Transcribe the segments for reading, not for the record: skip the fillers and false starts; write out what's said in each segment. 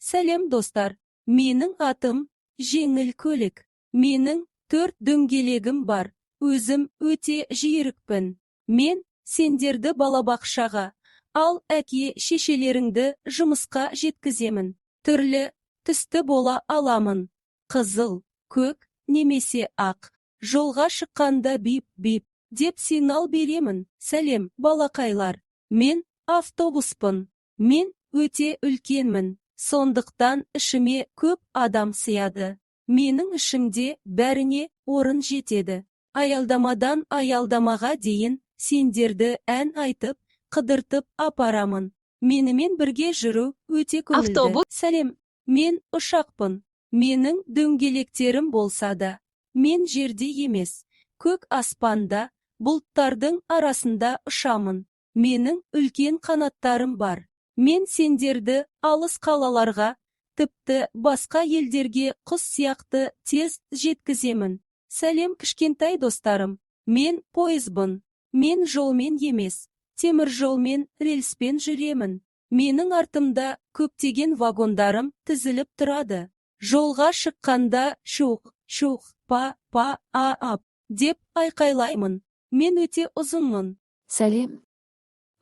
Сәлем достар, менің атым жеңіл көлік. Менің 4 дөңгелегім бар. Өзім өте жүйрікпін. Мен сендерді балабақшаға, ал әке шешелеріңді жұмысқа жеткіземін. Түрлі түсті бола аламын. Қызыл, көк, немесе ақ. Жолға шыққанда бип-бип деп сигнал беремін. Сәлем, балақайлар. Мен автобуспын. Мен өте үлкенмін. Сондықтан ішіме көп адам сияды. Менің ішімде бәріне орын жетеді. Аялдамадан аялдамаға дейін сендерді ән айтып, қыдыртып апарамын. Менімен бірге жүру өте көңілді. Автобус. Сәлем, мен ұшақпын. Менің дөңгелектерім болса да, мен жерде емес, көк аспанда, бұлттардың арасында ұшамын. Менің үлкен қанаттарым бар. Мен сендерді алыс қалаларға, тіпті басқа елдерге құс сияқты тез жеткіземін. Сәлем кішкентай достарым, мен пойызбын. Мен жолмен емес, темір жолмен, рельспен жүремін. Менің артымда көптеген вагондарым тізіліп тұрады. Жолға шыққанда шух, па-па-а-ап деп айқайлаймын. Мен өте ұзынмын. Сәлем.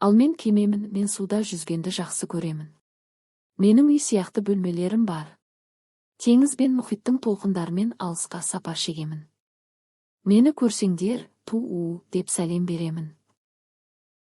Ал мен кемемін, мен суда жүзгенді жақсы көремін. Менің үй сияқты бөлмелерім бар. Теңіз бен мұхиттың толқындарымен алысқа сапар шегемін. Мені көрсеңдер, ту-у деп сәлем беремін.